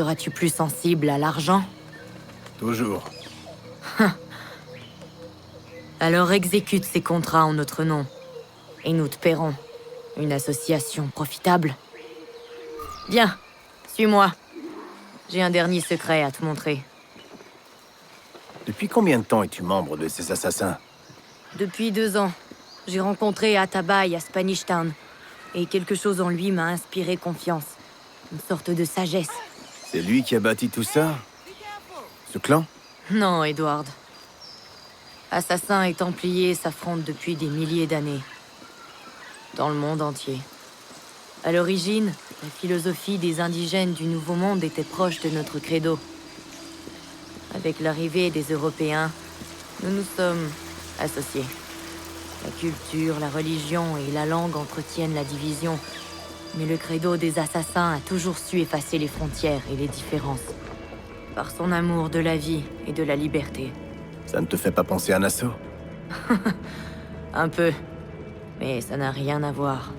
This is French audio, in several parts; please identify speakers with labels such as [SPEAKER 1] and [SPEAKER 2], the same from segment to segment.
[SPEAKER 1] Seras-tu plus sensible à l'argent?
[SPEAKER 2] Toujours.
[SPEAKER 1] Alors exécute ces contrats en notre nom. Et nous te paierons. Une association profitable. Viens, suis-moi. J'ai un dernier secret à te montrer.
[SPEAKER 2] Depuis combien de temps es-tu membre de ces assassins?
[SPEAKER 1] Depuis 2 ans, j'ai rencontré Atabai à Spanish Town. Et quelque chose en lui m'a inspiré confiance. Une sorte de sagesse.
[SPEAKER 2] C'est lui qui a bâti tout ça? Ce clan?
[SPEAKER 1] Non, Edward. Assassins et Templiers s'affrontent depuis des milliers d'années. Dans le monde entier. À l'origine, la philosophie des indigènes du Nouveau Monde était proche de notre credo. Avec l'arrivée des Européens, nous nous sommes associés. La culture, la religion et la langue entretiennent la division, mais le credo des assassins a toujours su effacer les frontières et les différences. Par son amour de la vie et de la liberté.
[SPEAKER 2] Ça ne te fait pas penser à Nassau?
[SPEAKER 1] Un peu. Mais ça n'a rien à voir.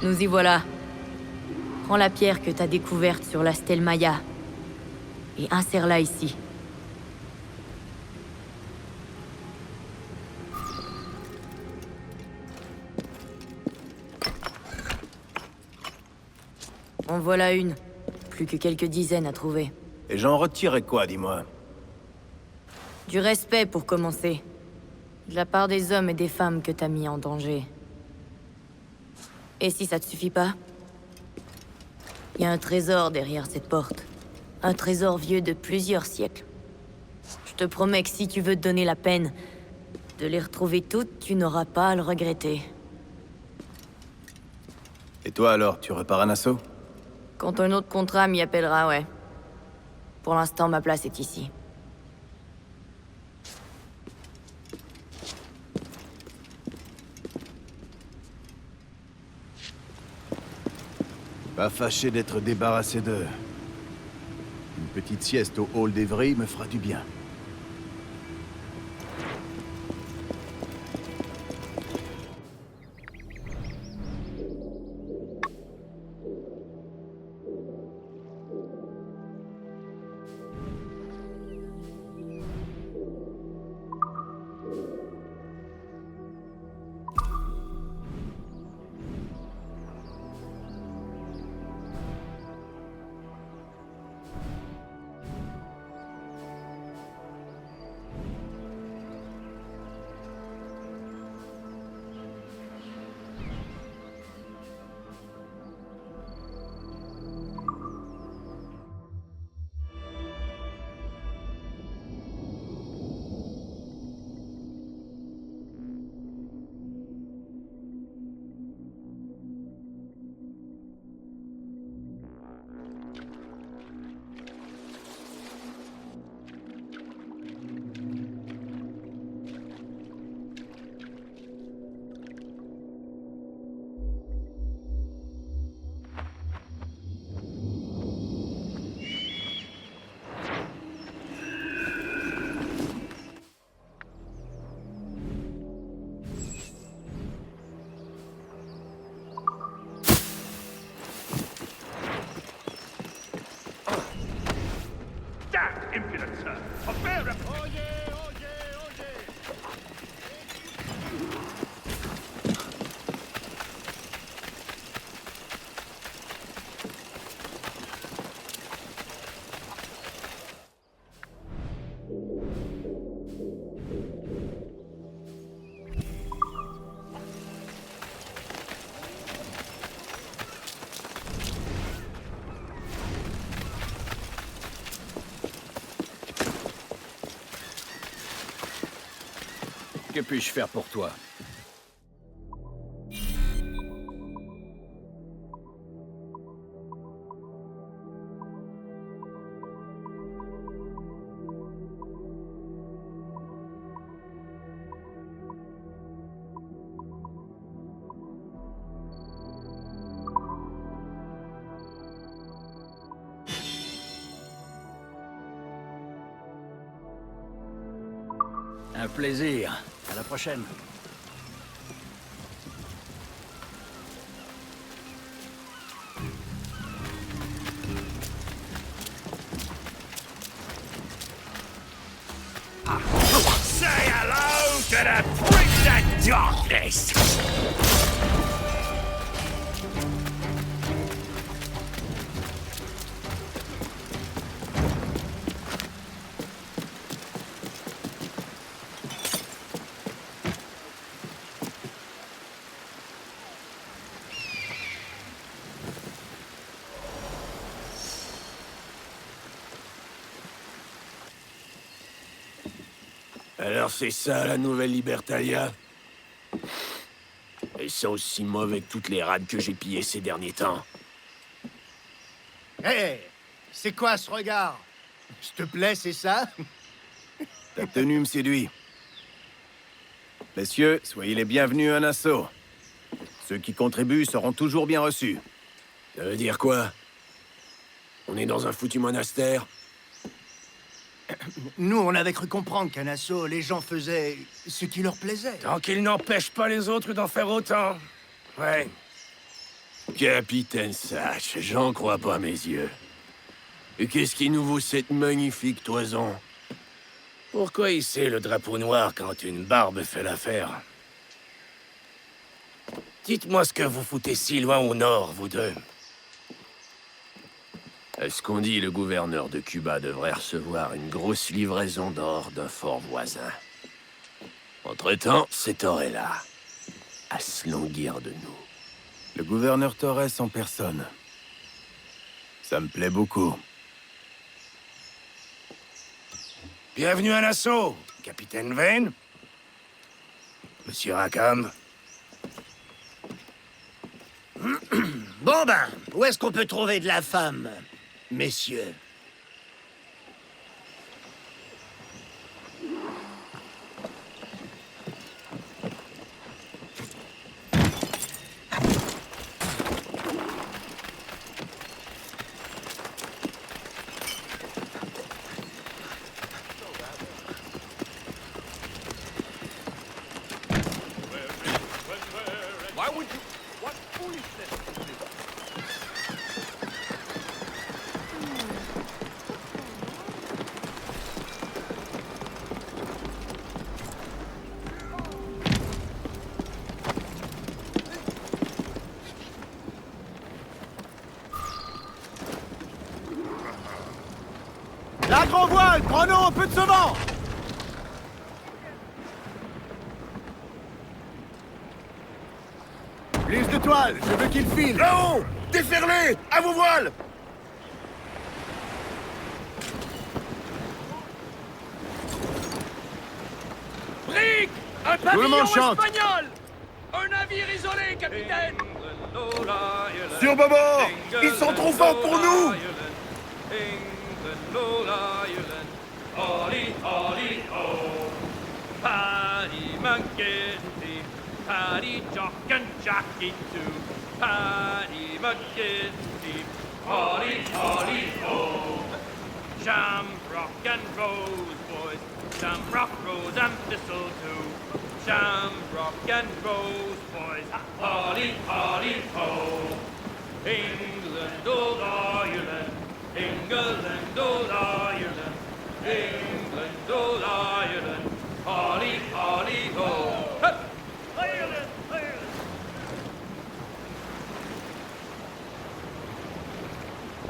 [SPEAKER 1] Nous y voilà. Prends la pierre que t'as découverte sur la stèle Maya et insère-la ici. En voilà une. Plus que quelques dizaines à trouver.
[SPEAKER 2] Et j'en retirerai quoi, dis-moi?
[SPEAKER 1] Du respect pour commencer. De la part des hommes et des femmes que t'as mis en danger. Et si ça te suffit pas? Il y a un trésor derrière cette porte. Un trésor vieux de plusieurs siècles. Je te promets que si tu veux te donner la peine de les retrouver toutes, tu n'auras pas à le regretter.
[SPEAKER 2] Et toi alors, tu repars à Nassau?
[SPEAKER 1] Quand un autre contrat m'y appellera, ouais. Pour l'instant, ma place est ici.
[SPEAKER 2] Pas fâché d'être débarrassé d'eux. Une petite sieste au hall d'Evry me fera du bien.
[SPEAKER 3] Que puis-je faire pour toi? Un plaisir. À la prochaine.
[SPEAKER 4] Say hello to the Prince of Darkness! Alors c'est ça, la nouvelle Libertalia? Ils sont aussi mauvais que toutes les rades que j'ai pillées ces derniers temps.
[SPEAKER 2] Hé, c'est quoi ce regard? Je te plais, c'est ça? Ta tenue me séduit. Messieurs, soyez les bienvenus à Nassau. Ceux qui contribuent seront toujours bien reçus.
[SPEAKER 4] Ça veut dire quoi? On est dans un foutu monastère?
[SPEAKER 2] Nous, on avait cru comprendre qu'à Nassau, les gens faisaient ce qui leur plaisait.
[SPEAKER 4] Tant qu'ils n'empêchent pas les autres d'en faire autant. Ouais. Capitaine Satch, j'en crois pas mes yeux. Et qu'est-ce qui nous vaut cette magnifique toison? Pourquoi hisser le drapeau noir quand une barbe fait l'affaire? Dites-moi ce que vous foutez si loin au nord, vous deux. Est-ce qu'on dit le gouverneur de Cuba devrait recevoir une grosse livraison d'or d'un fort voisin? Entre-temps, cet or est là, à se languir de nous.
[SPEAKER 2] Le gouverneur Torres en personne. Ça me plaît beaucoup.
[SPEAKER 4] Bienvenue à Nassau, capitaine Vane. Monsieur Rackham.
[SPEAKER 5] Bon ben, où est-ce qu'on peut trouver de la femme, messieurs?
[SPEAKER 2] La grand voile, prenons un peu de ce vent! Plus de toile, je veux qu'il file!
[SPEAKER 4] Là-haut! Déferlez! À vos voiles!
[SPEAKER 3] Brick! Un
[SPEAKER 2] Tout le
[SPEAKER 3] pavillon
[SPEAKER 2] monde chante.
[SPEAKER 3] espagnol! Un navire isolé, capitaine!
[SPEAKER 4] Sur bâbord! Ils sont trop forts pour nous!
[SPEAKER 6] Paddy McGinty, Paddy Jock and Jackie too. Paddy McGinty, Holly, Holly, ho. Shamrock and Rose, boys. Shamrock, Rose and Thistle too. Shamrock and Rose, boys. Holly, Holly, ho. England, old Ireland. England, old Ireland. England, old Ireland. Holly, Holly, ho! Hup! Ireland, Ireland!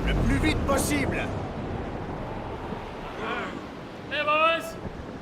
[SPEAKER 2] Le plus vite possible!
[SPEAKER 6] Hey, boys!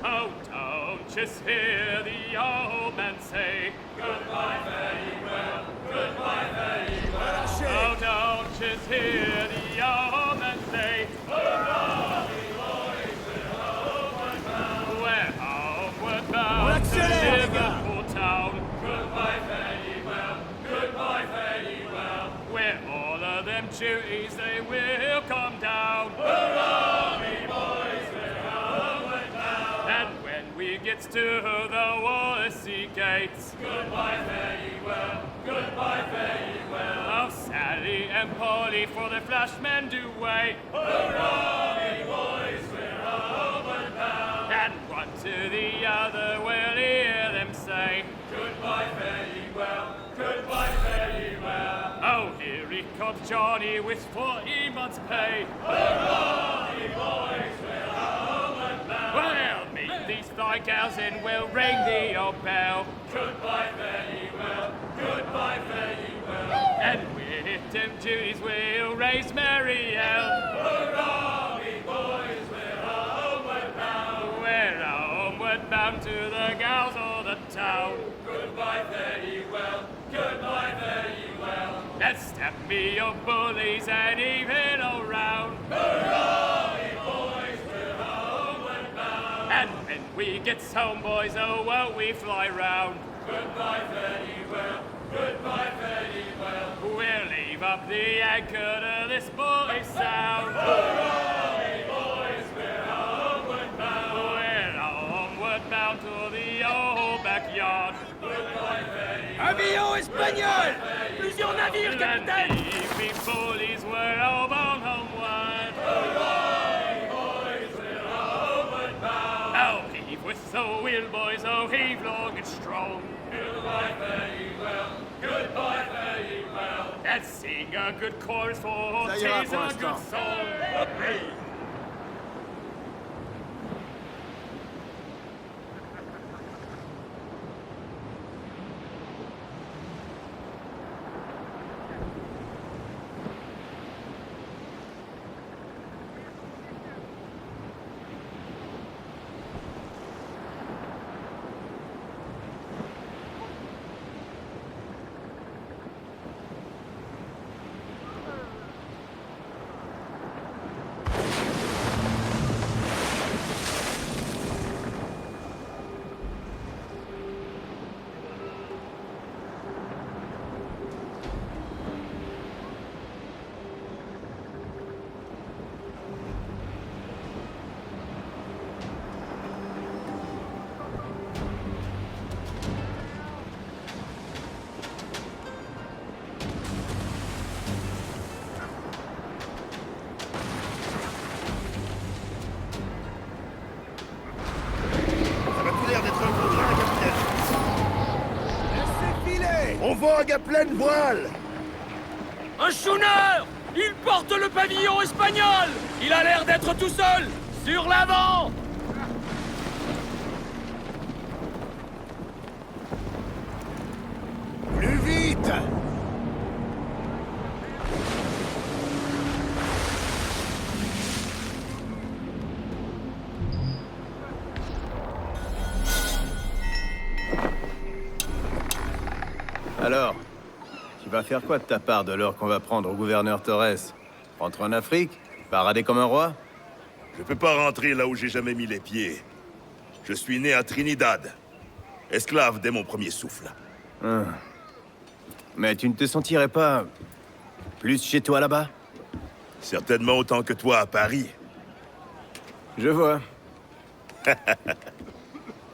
[SPEAKER 6] Oh, don't just hear the old man say goodbye, very well, goodbye, very well. Oh, don't just hear the old man say goodbye, boys, we're homeward bound. We're homeward bound to Liverpool town. Goodbye, very well, goodbye, very well. Where all of them duties they will come down. Hurrah, me boys, we're homeward bound. And when we get to the Wallasey gates, goodbye, very well, goodbye, very well. Oh, Sally and Polly for the flashmen do wait. Hurrah, me boys, we're homeward bound. And one to the other of Johnny with 14 months' pay. Hurrah, boys, we're homeward bound. Well, meet these thy gals and we'll ring the old bell. Goodbye, fare ye well, goodbye, fare ye well. And with them duties we'll raise merry yell. Hurrah, boys, we're homeward bound. We're homeward bound to the gals of the town. Goodbye, fare ye well, goodbye, fare ye well. Let's step me your bullies and even around. Hurrah, boys, we're homeward bound. And when we get home, boys, oh, won't we fly round. Goodbye, fare ye well, goodbye, fare ye well. We'll leave up the anchor to this boy's sound. Hurrah, boys, we're homeward bound. We're homeward bound to the old backyard. Goodbye, fare ye well.
[SPEAKER 3] Avion espagnol! Plusieurs navires, capitaine!
[SPEAKER 6] The bullies were all bound homeward. Hurrah, boys, we're homeward bound. Oh, heave with the wheel, boys, oh, heave long and strong. Goodbye, fare ye well, goodbye, fare ye well. Let's sing a good chorus for
[SPEAKER 2] Ça ira
[SPEAKER 6] tis
[SPEAKER 2] pour
[SPEAKER 6] a
[SPEAKER 2] l'instant.
[SPEAKER 6] good song.
[SPEAKER 2] Ça m'a tout l'air d'être un gros train, capitaine. Laissez filer! On vogue à pleine voile!
[SPEAKER 3] Un schooner! Il porte le pavillon espagnol! Il a l'air d'être tout seul! Sur l'avant!
[SPEAKER 2] Plus vite! Alors, tu vas faire quoi de ta part de l'or qu'on va prendre au gouverneur Torres? Rentrer en Afrique? Parader comme un roi?
[SPEAKER 7] Je peux pas rentrer là où j'ai jamais mis les pieds. Je suis né à Trinidad. Esclave dès mon premier souffle.
[SPEAKER 2] Mais tu ne te sentirais pas plus chez toi là-bas?
[SPEAKER 7] Certainement autant que toi à Paris.
[SPEAKER 2] Je vois.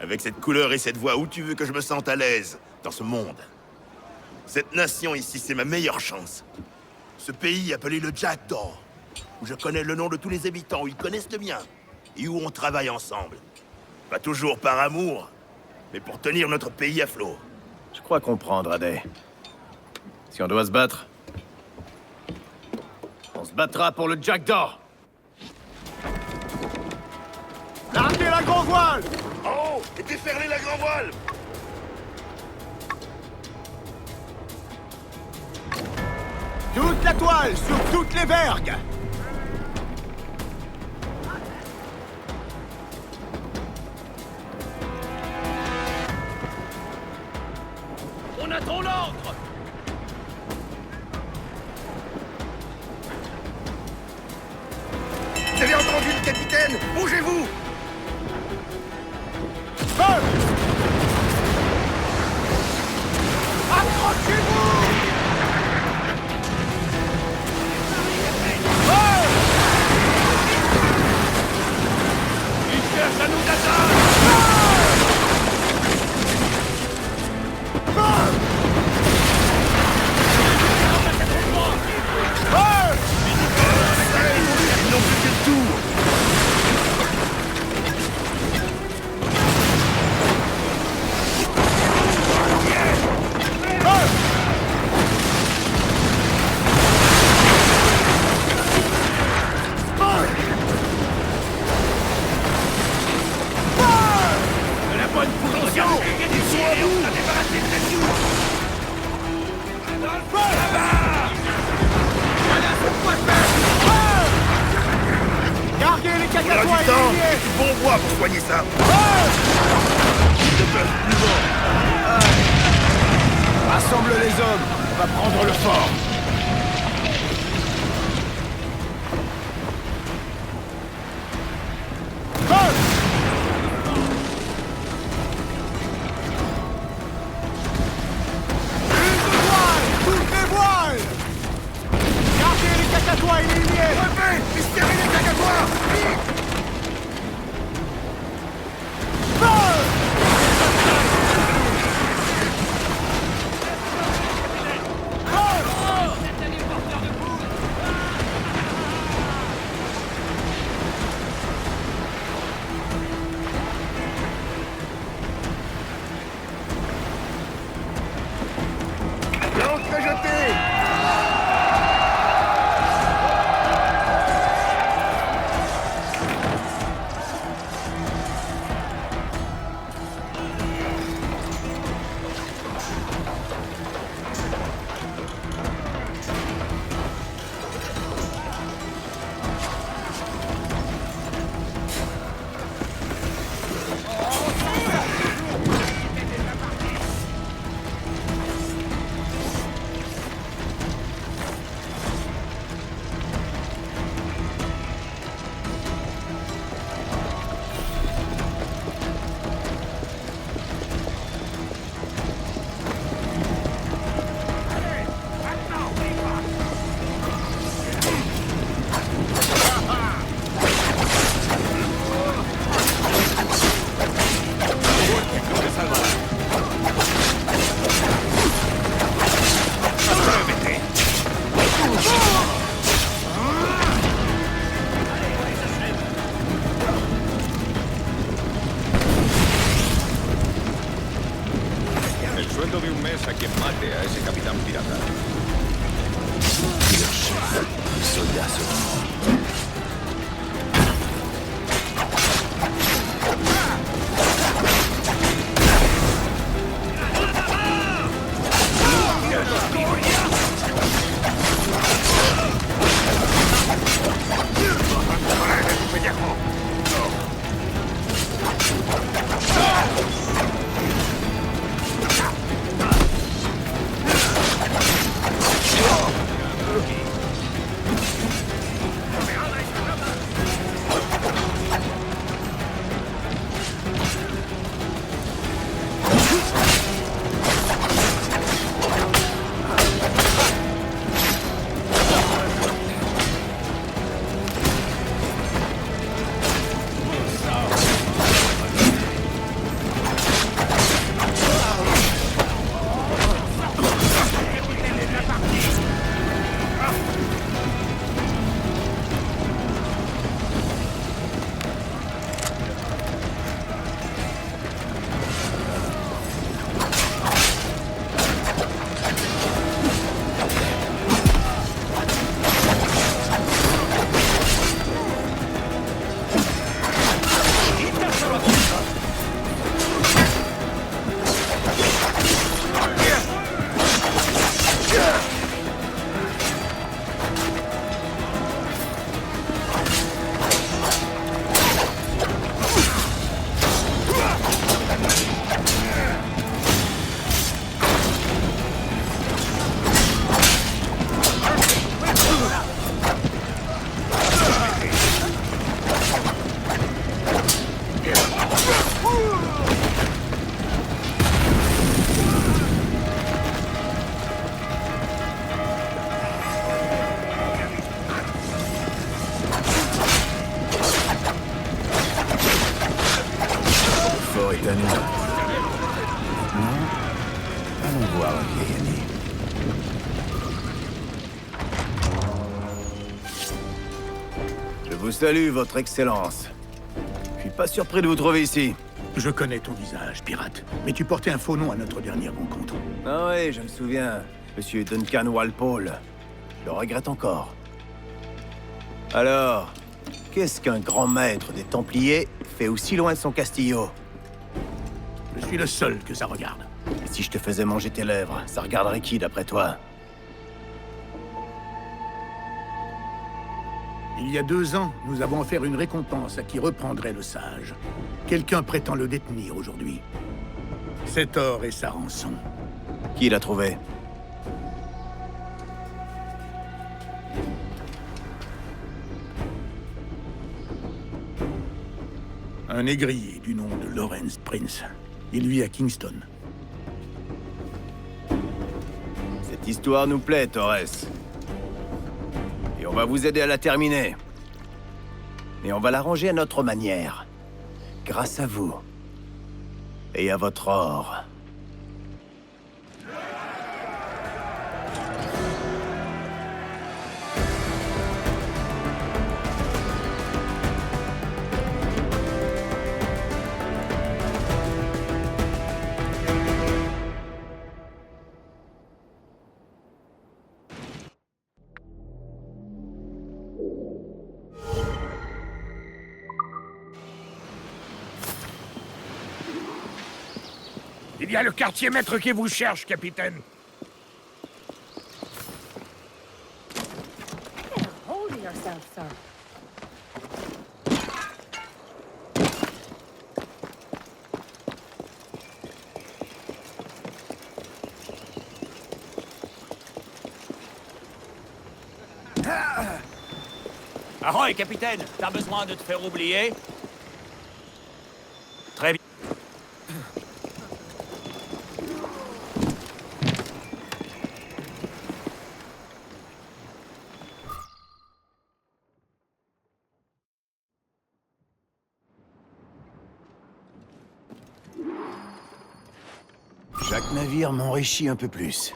[SPEAKER 7] Avec cette couleur et cette voix, où tu veux que je me sente à l'aise dans ce monde? Cette nation ici, c'est ma meilleure chance. Ce pays appelé le Jack d'Or, où je connais le nom de tous les habitants, où ils connaissent le mien, et où on travaille ensemble. Pas toujours par amour, mais pour tenir notre pays à flot.
[SPEAKER 2] Je crois comprendre, Adé. Si on doit se battre, on se battra pour le Jack d'Or. Larguez la grand voile!
[SPEAKER 7] Oh! Et déferlez la grand voile!
[SPEAKER 2] Toute la toile sur toutes les vergues!
[SPEAKER 3] On attend l'ordre!
[SPEAKER 7] Vous avez entendu le capitaine? Bougez-vous!
[SPEAKER 2] Accrochez-vous!
[SPEAKER 3] Il cherche à nous atteindre!
[SPEAKER 7] Ils n'ont plus que le tour! Il faudra du temps et du bon bois pour soigner ça.
[SPEAKER 2] Rassemble les hommes, on va prendre le fort.
[SPEAKER 7] L'ancre jetée.
[SPEAKER 8] El sueldo de un mes a quien mate a ese capitán pirata.
[SPEAKER 2] Allons voir un vieil ami. Je vous salue, votre excellence. Je suis pas surpris de vous trouver ici.
[SPEAKER 9] Je connais ton visage, pirate, mais tu portais un faux nom à notre dernière rencontre.
[SPEAKER 2] Ah oui, je me souviens. Monsieur Duncan Walpole. Je le regrette encore. Alors, qu'est-ce qu'un grand maître des Templiers fait aussi loin de son castillo?
[SPEAKER 9] Je suis le seul que ça regarde.
[SPEAKER 2] Et si je te faisais manger tes lèvres, ça regarderait qui, d'après toi?
[SPEAKER 9] Il y a 2 ans, nous avons offert une récompense à qui reprendrait le sage. Quelqu'un prétend le détenir aujourd'hui. Cet or est sa rançon.
[SPEAKER 2] Qui l'a trouvé?
[SPEAKER 9] Un négrier du nom de Lawrence Prince. Il vit à Kingston.
[SPEAKER 2] Cette histoire nous plaît, Torres. Et on va vous aider à la terminer. Mais on va l'arranger à notre manière. Grâce à vous. Et à votre or.
[SPEAKER 10] Il y a le quartier maître qui vous cherche, capitaine.
[SPEAKER 1] Hold yourself, sir.
[SPEAKER 3] Ahoy, capitaine! T'as besoin de te faire oublier? Très bien.
[SPEAKER 2] Chaque navire m'enrichit un peu plus.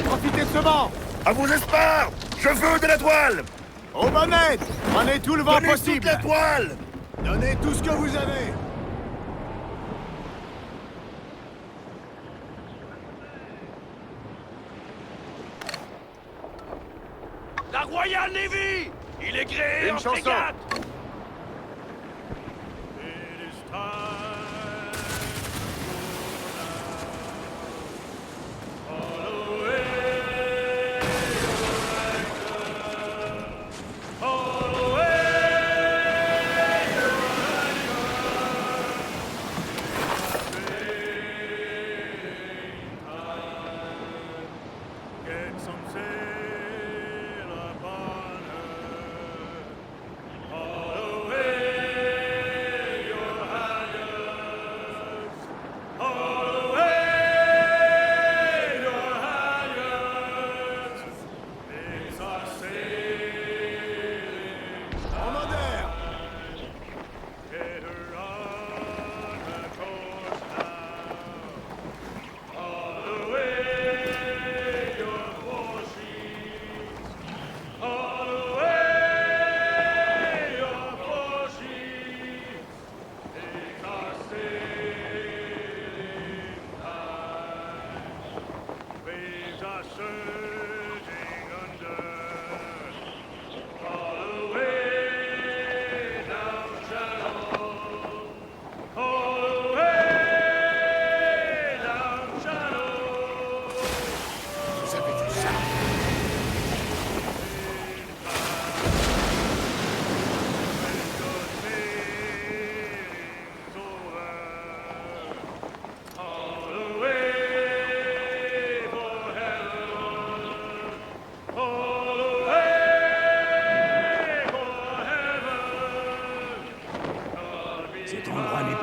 [SPEAKER 10] Profitez de ce vent.
[SPEAKER 7] À vos espoirs! Je veux de la toile!
[SPEAKER 2] Aux manettes! Prenez tout le vent
[SPEAKER 7] Donnez toute
[SPEAKER 2] possible!
[SPEAKER 7] la toile!
[SPEAKER 2] Donnez tout ce que vous avez!
[SPEAKER 3] La Royal Navy! Il est gréé en
[SPEAKER 8] chanson.
[SPEAKER 3] frégate!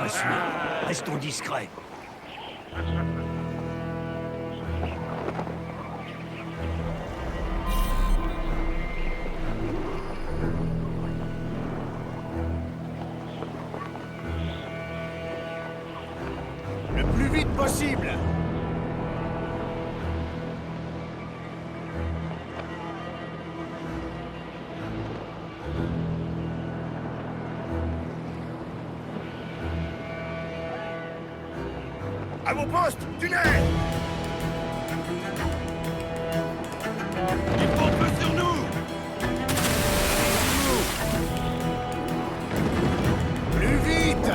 [SPEAKER 5] pas sûr. Restons discrets.
[SPEAKER 9] Le plus vite possible.
[SPEAKER 7] À vos postes, tunnel! Il pompe sur nous!
[SPEAKER 9] Plus vite.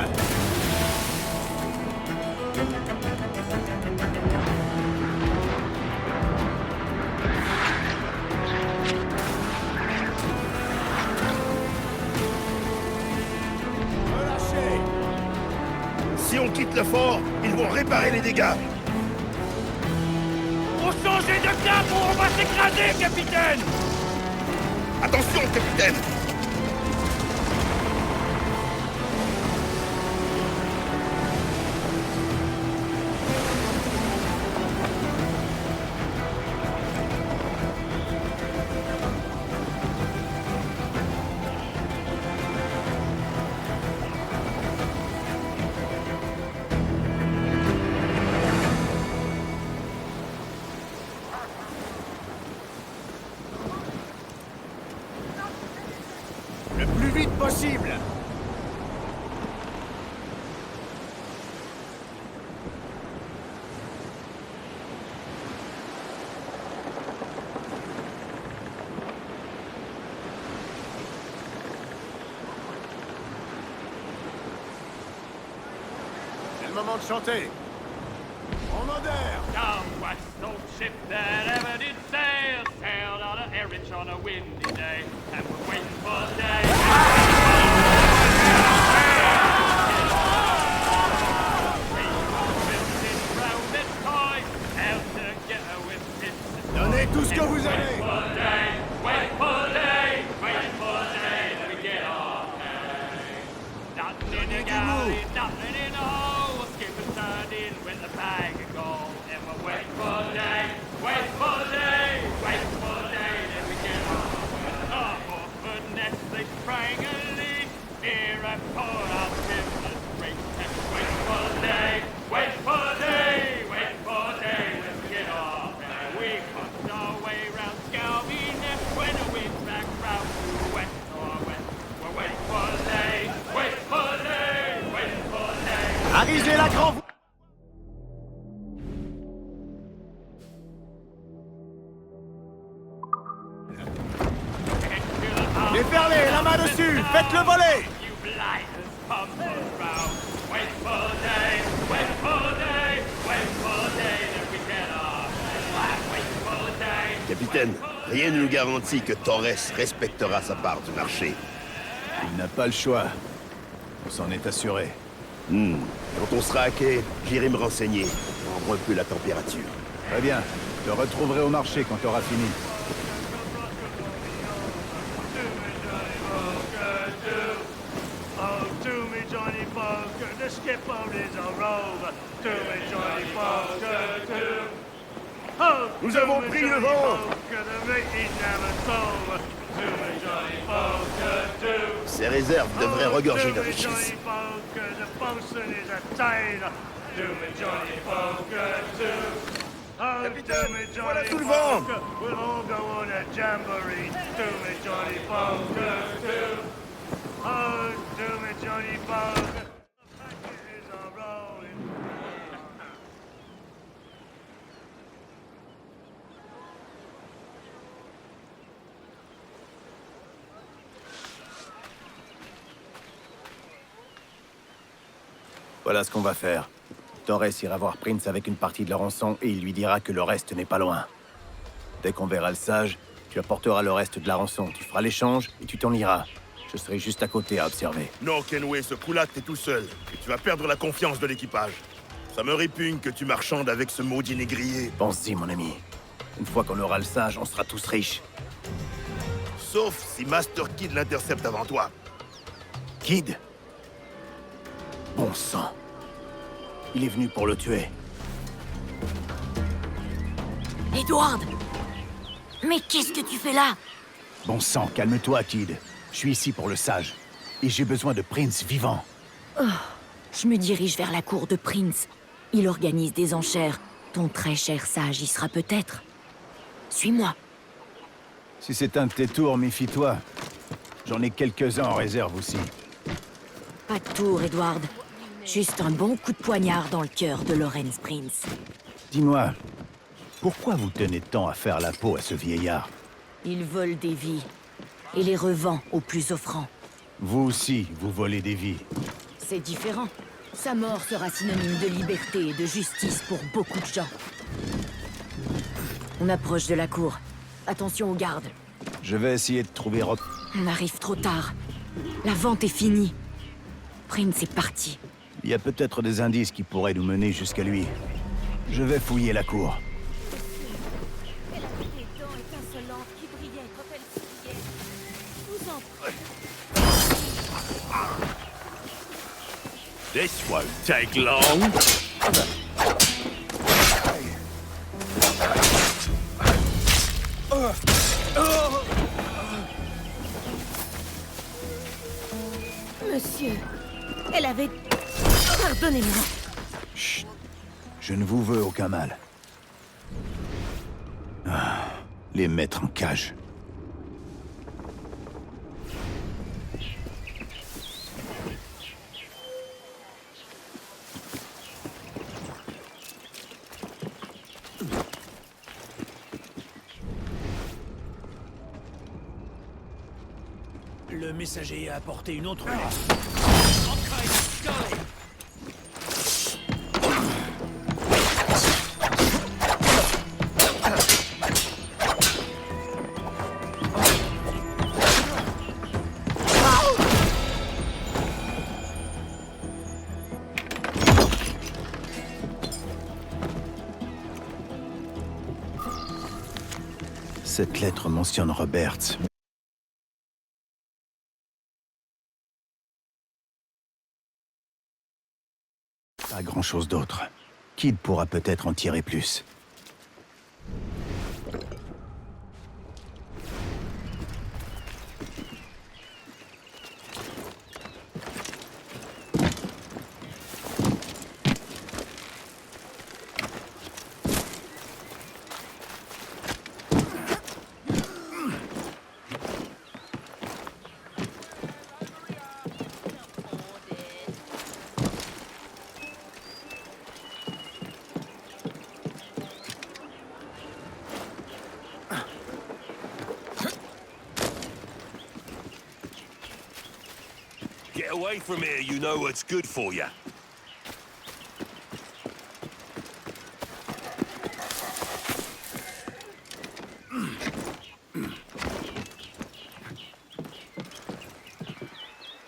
[SPEAKER 9] Relâchez.
[SPEAKER 7] Si on quitte le fort, ils vont réparer les dégâts.
[SPEAKER 3] Pour changer de cap ou on va s'écraser, capitaine!
[SPEAKER 7] Attention, capitaine!
[SPEAKER 9] Le plus vite possible. C'est le moment de chanter. En moderne.
[SPEAKER 6] Down west, no ship that ever did sail sailed out of Erich on a windy day, and we're waiting for the day.
[SPEAKER 9] Donnez tout ce que vous avez.
[SPEAKER 6] Wait for the day, wait for the day that we get our pay. Nothing in the galley, nothing in the hole. Skipping sardine with a bag of gold. And we're waiting for the day, wait for the day, wait for the day that we get our pay. Oh, for Nestle sprang a leak. Here I pour out business great. And we're waiting for the day, wait for the day, wait for the day that we get our pay. We pumped our way round Scalby Neck when the wind back round to west or west. We're waiting for the day, wait for the day, wait for the day.
[SPEAKER 9] Arisez la grand. Déferlez, la main dessus. Faites le volet.
[SPEAKER 6] You blighters, pump around. Wait for the day, wait for the day, wait for the day that we get our pay. Wait for the day.
[SPEAKER 7] Capitaine, rien ne nous garantit que Torres respectera sa part du marché.
[SPEAKER 2] Il n'a pas le choix. On s'en est assuré.
[SPEAKER 7] Quand on sera à quai, j'irai me renseigner, prendre un peu la température.
[SPEAKER 2] Très bien. Je te retrouverai au marché quand tu auras fini.
[SPEAKER 6] Oh, to me, Johnny Poker, the skipper is a rover. To me, Johnny Poker, to... Oh,
[SPEAKER 7] Nous avons pris le vent. Ces réserves devraient regorger de richesses. Capitaine, voilà tout le vent.
[SPEAKER 6] Oh, do me, Johnny Poker.
[SPEAKER 2] Voilà ce qu'on va faire. Torres ira voir Prince avec une partie de la rançon et il lui dira que le reste n'est pas loin. Dès qu'on verra le sage, tu apporteras le reste de la rançon. Tu feras l'échange et tu t'en iras. Je serai juste à côté à observer.
[SPEAKER 7] Non, Kenway, ce coup-là, t'es tout seul. Et tu vas perdre la confiance de l'équipage. Ça me répugne que tu marchandes avec ce maudit négrier.
[SPEAKER 2] Pense-y, mon ami. Une fois qu'on aura le sage, on sera tous riches.
[SPEAKER 7] Sauf si Master Kid l'intercepte avant toi.
[SPEAKER 2] Kid? Bon sang. Il est venu pour le tuer.
[SPEAKER 1] Edward! Mais qu'est-ce que tu fais là?
[SPEAKER 2] Bon sang, calme-toi, Kid. Je suis ici pour le sage. Et j'ai besoin de Prince vivant.
[SPEAKER 1] Je me dirige vers la cour de Prince. Il organise des enchères. Ton très cher sage y sera peut-être. Suis-moi.
[SPEAKER 2] Si c'est un de tes tours, méfie-toi. J'en ai quelques-uns en réserve aussi.
[SPEAKER 1] Pas de tour, Edward. Juste un bon coup de poignard dans le cœur de Lawrence Prince.
[SPEAKER 2] Dis-moi, pourquoi vous tenez tant à faire la peau à ce vieillard?
[SPEAKER 1] Il vole des vies et les revend aux plus offrants.
[SPEAKER 2] Vous aussi, vous volez des vies.
[SPEAKER 1] C'est différent. Sa mort sera synonyme de liberté et de justice pour beaucoup de gens. On approche de la cour. Attention aux gardes.
[SPEAKER 2] Je vais essayer de trouver
[SPEAKER 1] On arrive trop tard. La vente est finie. Prince est parti.
[SPEAKER 2] Il y a peut-être des indices qui pourraient nous mener jusqu'à lui. Je vais fouiller la cour.
[SPEAKER 11] Elle avait des dents étincelantes qui brillaient quand elle souriait. Vous en prie.
[SPEAKER 3] This won't take long.
[SPEAKER 11] Monsieur, elle avait... Pardonnez-moi.
[SPEAKER 2] Chut. Je ne vous veux aucun mal. Ah, les mettre en cage.
[SPEAKER 10] Le messager a apporté une autre lettre.
[SPEAKER 2] Cette lettre mentionne Roberts. Pas grand-chose d'autre. Kid pourra peut-être en tirer plus.
[SPEAKER 12] Get away from here, you know what's good for you.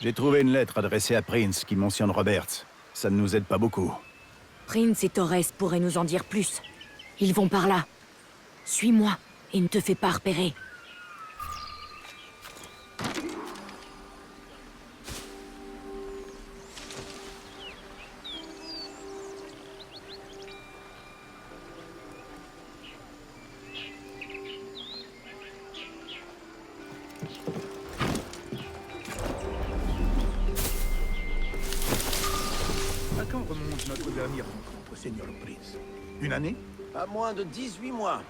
[SPEAKER 2] J'ai trouvé une lettre adressée à Prince qui mentionne Roberts. Ça ne nous aide pas beaucoup.
[SPEAKER 1] Prince et Torres pourraient nous en dire plus. Ils vont par là. Suis-moi et ne te fais pas repérer.
[SPEAKER 9] À quand remonte notre dernière rencontre, Seigneur Prince? Une année?
[SPEAKER 5] Pas moins de 18 mois.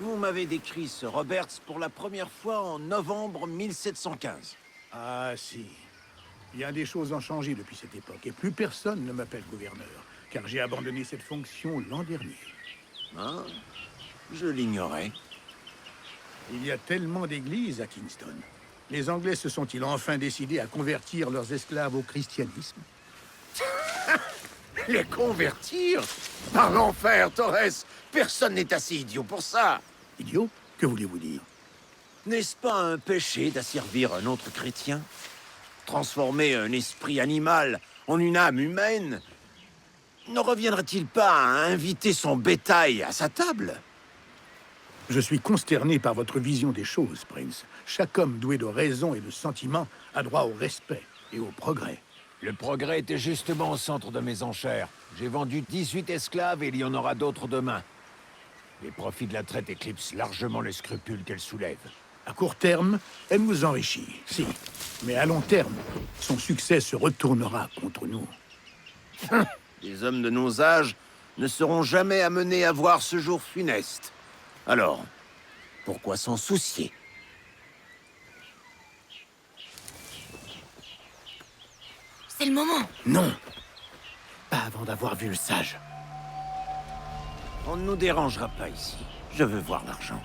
[SPEAKER 5] Vous m'avez décrit ce Roberts pour la première fois en novembre 1715.
[SPEAKER 9] Ah si. Bien des choses ont changé depuis cette époque, et plus personne ne m'appelle gouverneur, car j'ai abandonné cette fonction l'an dernier.
[SPEAKER 5] Hein? Je l'ignorais.
[SPEAKER 9] Il y a tellement d'églises à Kingston. Les Anglais se sont-ils enfin décidés à convertir leurs esclaves au christianisme?
[SPEAKER 5] Les convertir? Par l'enfer, Torres! Personne n'est assez idiot pour ça!
[SPEAKER 9] Idiot? Que voulez-vous dire?
[SPEAKER 5] N'est-ce pas un péché d'asservir un autre chrétien? Transformer un esprit animal en une âme humaine? Ne reviendrait-il pas à inviter son bétail à sa table?
[SPEAKER 9] Je suis consterné par votre vision des choses, Prince. Chaque homme doué de raison et de sentiment a droit au respect et au progrès.
[SPEAKER 5] Le progrès était justement au centre de mes enchères. J'ai vendu 18 esclaves et il y en aura d'autres demain. Les profits de la traite éclipsent largement les scrupules qu'elle soulève.
[SPEAKER 9] À court terme, elle nous enrichit, si. Mais à long terme, son succès se retournera contre nous.
[SPEAKER 5] Les hommes de nos âges ne seront jamais amenés à voir ce jour funeste. Alors, pourquoi s'en soucier?
[SPEAKER 1] C'est le moment.
[SPEAKER 2] Non. Pas avant d'avoir vu le sage.
[SPEAKER 5] On ne nous dérangera pas ici. Je veux voir l'argent.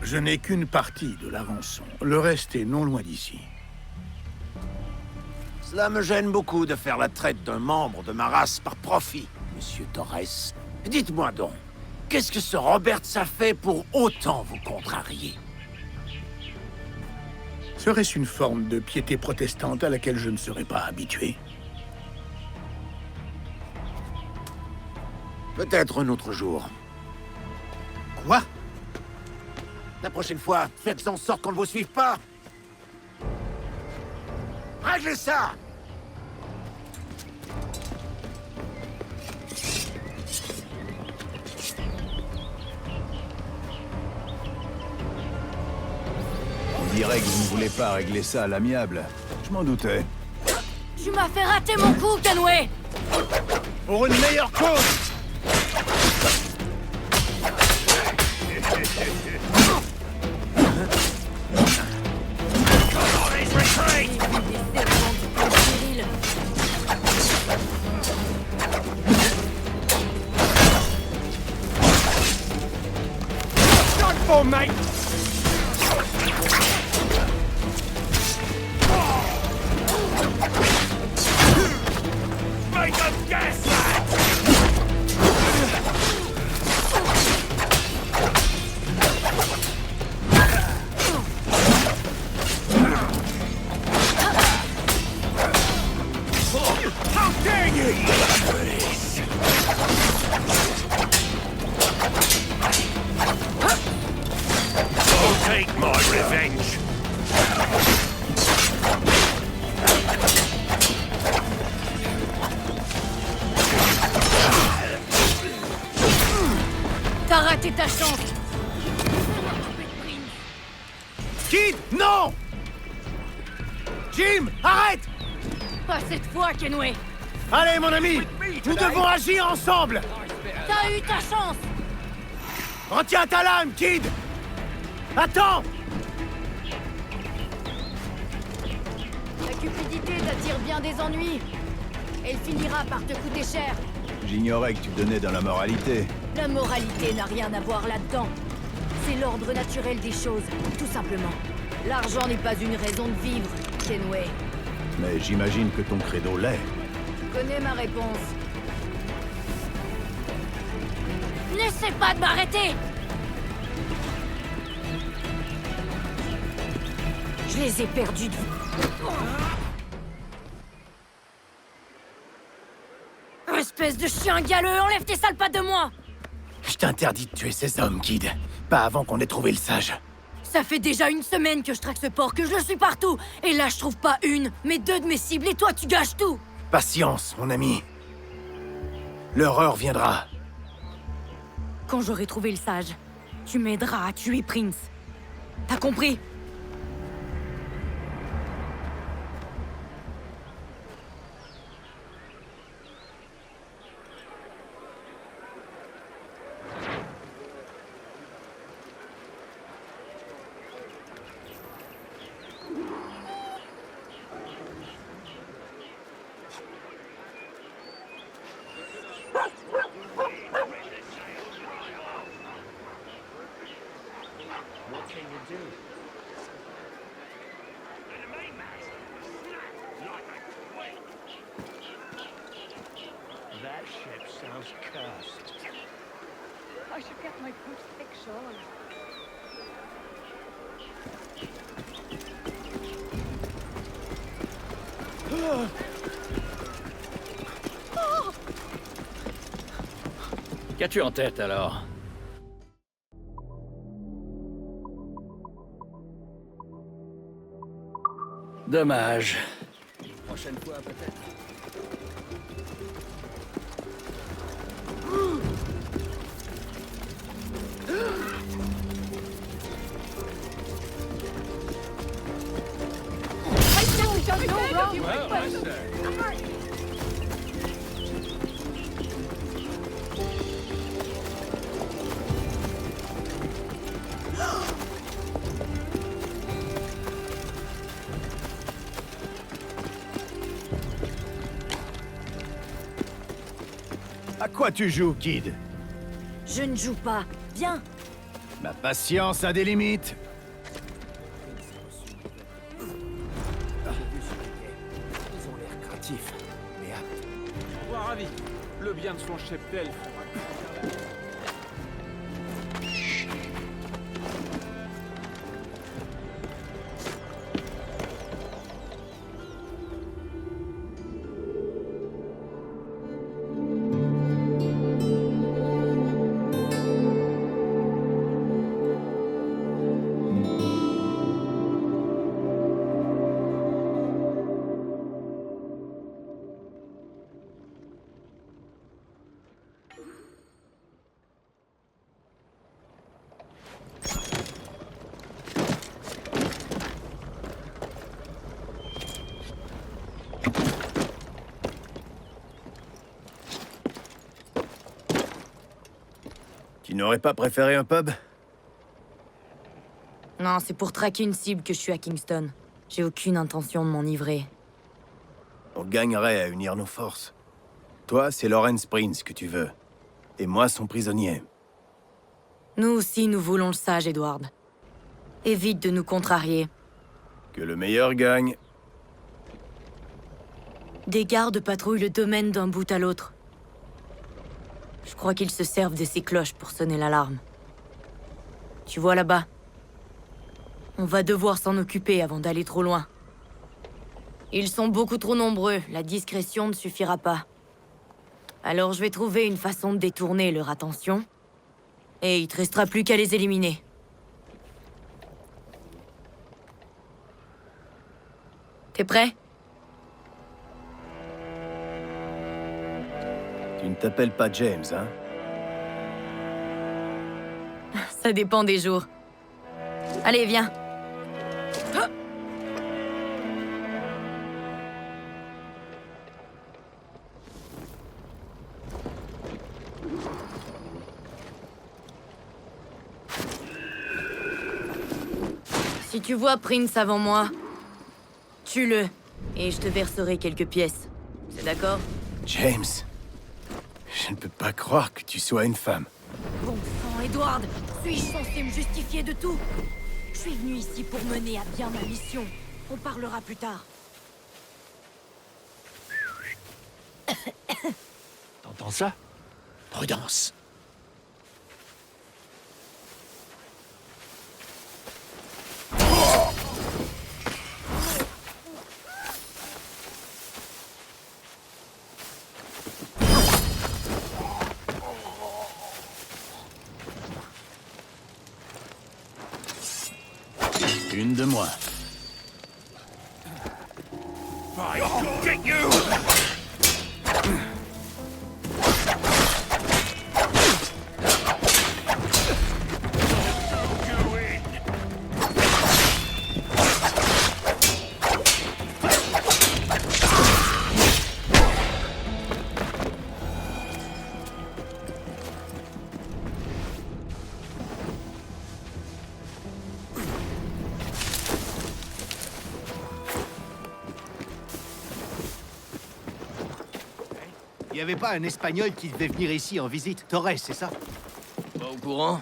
[SPEAKER 9] Je n'ai qu'une partie de la rançon. Le reste est non loin d'ici.
[SPEAKER 5] Cela me gêne beaucoup de faire la traite d'un membre de ma race par profit, Monsieur Torres. Dites-moi donc, qu'est-ce que ce Roberts a fait pour autant vous contrarier?
[SPEAKER 9] Serait-ce une forme de piété protestante à laquelle je ne serais pas habitué?
[SPEAKER 5] Peut-être un autre jour.
[SPEAKER 9] Quoi?
[SPEAKER 5] La prochaine fois, faites en sorte qu'on ne vous suive pas. Réglez ça!
[SPEAKER 2] On dirait que vous ne voulez pas régler ça à l'amiable. Je m'en doutais.
[SPEAKER 1] Tu m'as fait rater mon coup, Kenway.
[SPEAKER 9] Pour une meilleure cause!
[SPEAKER 3] Oh, mate! Make them guess that! How dare you!
[SPEAKER 12] I'll take my revenge.
[SPEAKER 1] T'as raté ta chance.
[SPEAKER 9] Kid, non! Jim, arrête!
[SPEAKER 1] Pas cette fois, Kenway.
[SPEAKER 9] Allez, mon ami! Nous devons agir ensemble!
[SPEAKER 1] T'as eu ta chance.
[SPEAKER 9] Retiens ta lame, Kid! Attends!
[SPEAKER 1] La cupidité t'attire bien des ennuis. Elle finira par te coûter cher.
[SPEAKER 2] J'ignorais que tu donnais dans la moralité.
[SPEAKER 1] La moralité n'a rien à voir là-dedans. C'est l'ordre naturel des choses, tout simplement. L'argent n'est pas une raison de vivre, Kenway.
[SPEAKER 2] Mais j'imagine que ton credo l'est.
[SPEAKER 1] Tu connais ma réponse. N'essaie pas de m'arrêter! Je les ai perdus de vue. Espèce de chien galeux, enlève tes sales pattes de moi!
[SPEAKER 2] Je t'interdis de tuer ces hommes, Kid. Pas avant qu'on ait trouvé le sage.
[SPEAKER 1] Ça fait déjà une semaine que je traque ce porc, que je le suis partout. Et là, je trouve pas une, mais deux de mes cibles, et toi, tu gâches tout.
[SPEAKER 2] Patience, mon ami. L'horreur viendra.
[SPEAKER 1] Quand j'aurai trouvé le sage, tu m'aideras à tuer Prince. T'as compris?
[SPEAKER 10] That ship sounds cursed.
[SPEAKER 11] I should get my crucifix on.
[SPEAKER 10] Qu'as-tu en tête, alors? Dommage. Prochaine fois, peut-être.
[SPEAKER 2] À quoi tu joues, Kid?
[SPEAKER 1] Je ne joue pas. Viens.
[SPEAKER 2] Ma patience a des limites.
[SPEAKER 10] Ils ont l'air craintifs, mais aptes.
[SPEAKER 6] J'en vois ravi. Le bien de son cheptel.
[SPEAKER 2] Tu n'aurais pas préféré un pub?
[SPEAKER 1] Non, c'est pour traquer une cible que je suis à Kingston. J'ai aucune intention de m'enivrer.
[SPEAKER 2] On gagnerait à unir nos forces. Toi, c'est Lawrence Prince que tu veux. Et moi, son prisonnier.
[SPEAKER 1] Nous aussi, nous voulons le sage, Edward. Évite de nous contrarier.
[SPEAKER 2] Que le meilleur gagne.
[SPEAKER 1] Des gardes patrouillent le domaine d'un bout à l'autre. Je crois qu'ils se servent de ces cloches pour sonner l'alarme. Tu vois là-bas? On va devoir s'en occuper avant d'aller trop loin. Ils sont beaucoup trop nombreux, la discrétion ne suffira pas. Alors je vais trouver une façon de détourner leur attention. Et il te restera plus qu'à les éliminer. T'es prêt?
[SPEAKER 2] Tu ne t'appelles pas James, hein?
[SPEAKER 1] Ça dépend des jours. Allez, viens. Si tu vois Prince avant moi, tue-le, et je te verserai quelques pièces. C'est d'accord?
[SPEAKER 2] James, je ne peux pas croire que tu sois une femme.
[SPEAKER 1] Bon sang, Edward, suis-je censé me justifier de tout? Je suis venu ici pour mener à bien ma mission. On parlera plus tard.
[SPEAKER 10] T'entends ça? Prudence.
[SPEAKER 2] Une de moins.
[SPEAKER 12] I'll get you!
[SPEAKER 13] Il n'y avait pas un Espagnol qui devait venir ici en visite? Torres, c'est ça?
[SPEAKER 4] Pas au courant?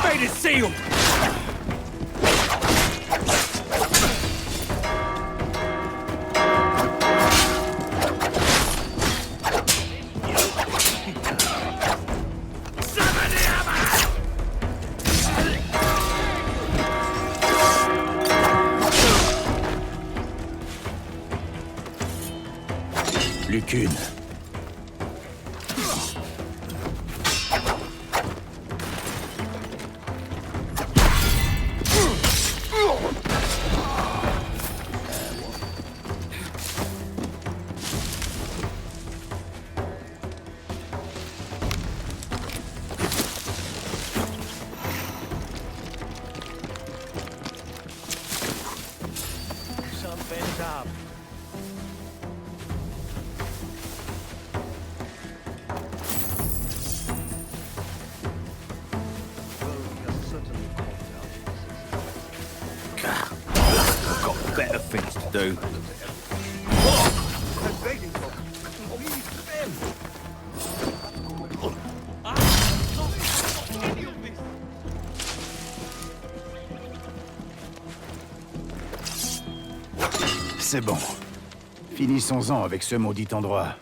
[SPEAKER 12] Fate is sealed!
[SPEAKER 2] Plus qu'une.
[SPEAKER 8] Better things to do.
[SPEAKER 2] C'est bon. Finissons-en avec ce maudit endroit.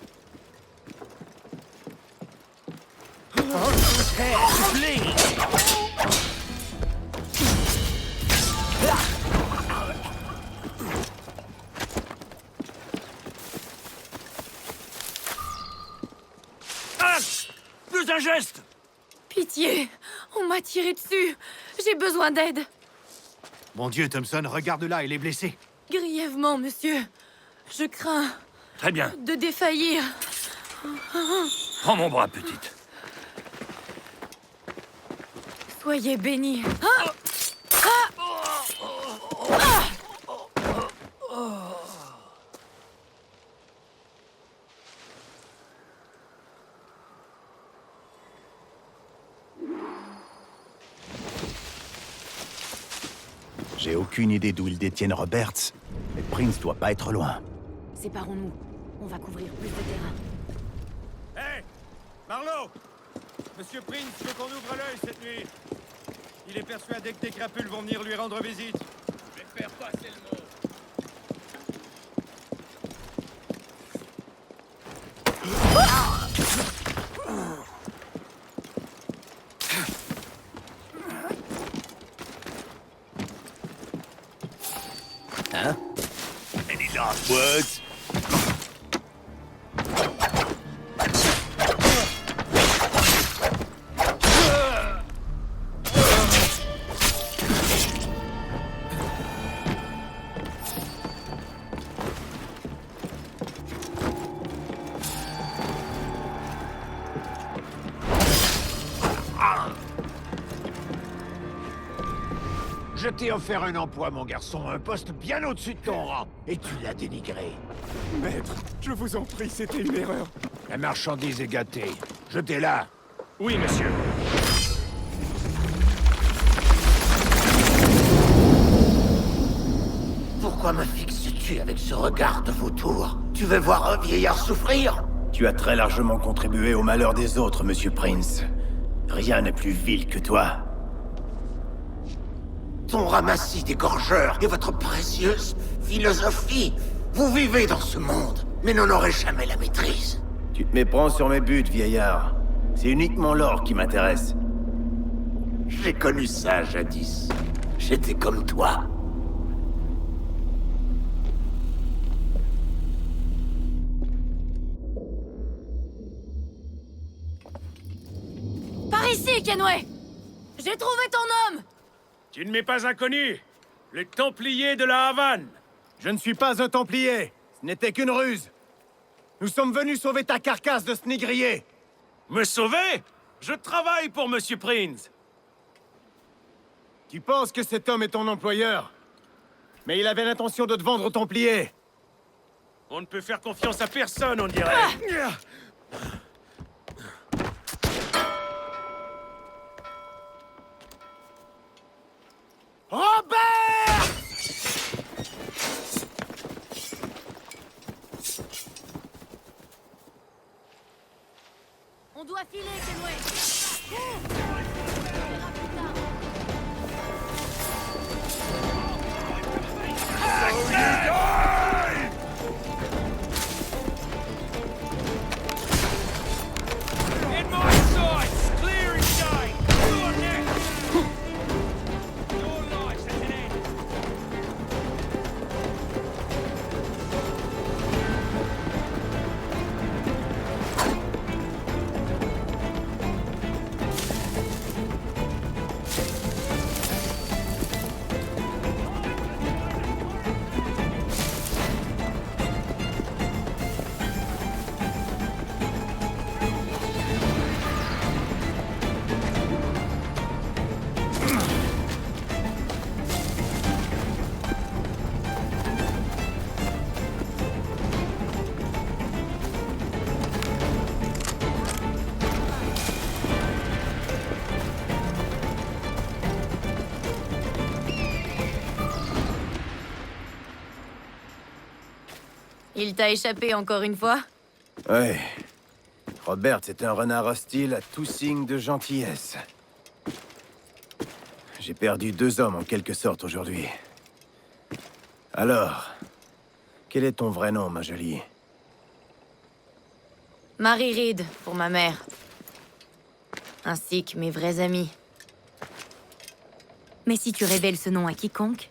[SPEAKER 12] Plus un geste!
[SPEAKER 1] Pitié! On m'a tiré dessus! J'ai besoin d'aide!
[SPEAKER 13] Mon Dieu, Thompson, regarde là, il est blessé.
[SPEAKER 1] Grièvement, monsieur. Je crains
[SPEAKER 12] Très bien.
[SPEAKER 1] de défaillir.
[SPEAKER 12] Prends mon bras, petite.
[SPEAKER 1] Soyez bénis.
[SPEAKER 2] J'ai aucune idée d'où ils détiennent Roberts, mais Prince doit pas être loin.
[SPEAKER 11] Séparons-nous. On va couvrir plus de terrain.
[SPEAKER 3] Hé Marlowe Monsieur Prince veut qu'on ouvre l'œil cette nuit. Il est persuadé que des crapules vont venir lui rendre visite. Je vais faire passer le mot.
[SPEAKER 2] Hein?
[SPEAKER 8] Any last words?
[SPEAKER 5] Je t'ai offert un emploi, mon garçon, un poste bien au-dessus de ton rang, et tu l'as dénigré.
[SPEAKER 3] Maître, je vous en prie, c'était une erreur.
[SPEAKER 5] La marchandise est gâtée. Jetez-la.
[SPEAKER 3] Oui, monsieur.
[SPEAKER 5] Pourquoi me fixes-tu avec ce regard de vautour? Tu veux voir un vieillard souffrir?
[SPEAKER 2] Tu as très largement contribué au malheur des autres, Monsieur Prince. Rien n'est plus vil que toi.
[SPEAKER 5] Ton ramassis d'égorgeurs et votre précieuse philosophie. Vous vivez dans ce monde, mais n'en aurez jamais la maîtrise.
[SPEAKER 2] Tu te méprends sur mes buts, vieillard. C'est uniquement l'or qui m'intéresse.
[SPEAKER 5] J'ai connu ça jadis. J'étais comme toi.
[SPEAKER 1] Par ici, Kenway! J'ai trouvé ton homme!
[SPEAKER 3] Tu ne m'es pas inconnu. Le Templier de la Havane.
[SPEAKER 2] Je ne suis pas un Templier. Ce n'était qu'une ruse. Nous sommes venus sauver ta carcasse de ce négrier.
[SPEAKER 3] Me sauver? Je travaille pour Monsieur Prince.
[SPEAKER 2] Tu penses que cet homme est ton employeur? Mais il avait l'intention de te vendre aux Templiers.
[SPEAKER 3] On ne peut faire confiance à personne, on dirait.
[SPEAKER 2] Robert!
[SPEAKER 1] On doit filer, Kenway!
[SPEAKER 3] In my sights! Clear and shine! You're next! Your life's at an end!
[SPEAKER 1] Il t'a échappé encore une fois?
[SPEAKER 2] Ouais. Robert, c'est un renard hostile à tout signe de gentillesse. J'ai perdu 2 hommes en quelque sorte aujourd'hui. Alors, quel est ton vrai nom, ma jolie?
[SPEAKER 1] Mary Reed, pour ma mère. Ainsi que mes vrais amis.
[SPEAKER 14] Mais si tu révèles ce nom à quiconque,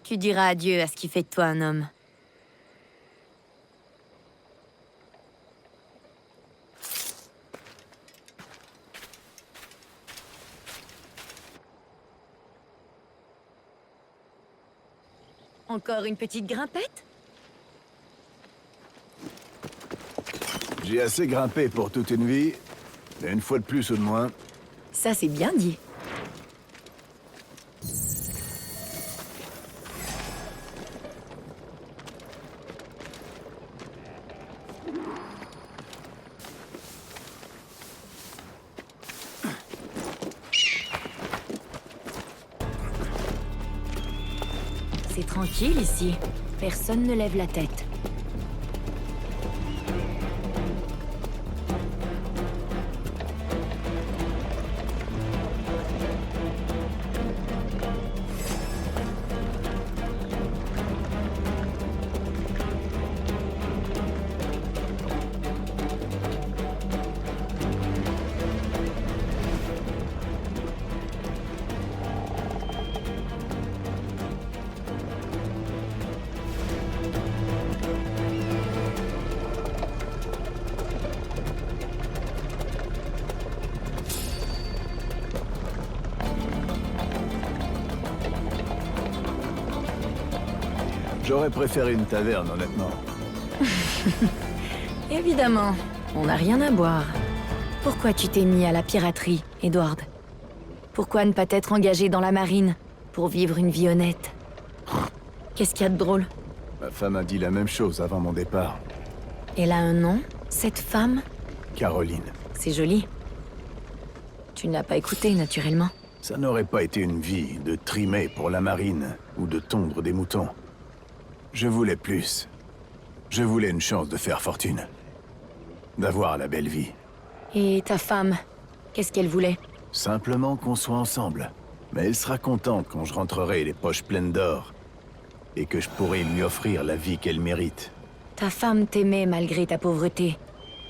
[SPEAKER 1] tu diras adieu à ce qui fait de toi un homme.
[SPEAKER 14] encore une petite grimpette?
[SPEAKER 2] J'ai assez grimpé pour toute une vie, mais une fois de plus ou de moins.
[SPEAKER 14] Ça, c'est bien dit. C'est tranquille ici. Personne ne lève la tête.
[SPEAKER 2] J'aurais préféré une taverne, honnêtement.
[SPEAKER 14] Évidemment, on n'a rien à boire. Pourquoi tu t'es mis à la piraterie, Edward? Pourquoi ne pas t'être engagé dans la marine, pour vivre une vie honnête? Qu'est-ce qu'il y a de drôle?
[SPEAKER 2] Ma femme a dit la même chose avant mon départ.
[SPEAKER 14] Elle a un nom, cette femme?
[SPEAKER 2] Caroline.
[SPEAKER 14] C'est joli. Tu n'as pas écouté, naturellement.
[SPEAKER 2] Ça n'aurait pas été une vie de trimer pour la marine ou de tondre des moutons. Je voulais plus. Je voulais une chance de faire fortune. D'avoir la belle vie.
[SPEAKER 14] Et ta femme, qu'est-ce qu'elle voulait?
[SPEAKER 2] Simplement qu'on soit ensemble. Mais elle sera contente quand je rentrerai les poches pleines d'or. Et que je pourrai lui offrir la vie qu'elle mérite.
[SPEAKER 14] Ta femme t'aimait malgré ta pauvreté.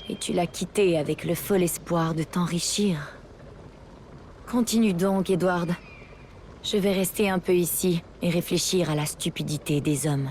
[SPEAKER 14] Et tu l'as quittée avec le fol espoir de t'enrichir. Continue donc, Edward. Je vais rester un peu ici et réfléchir à la stupidité des hommes.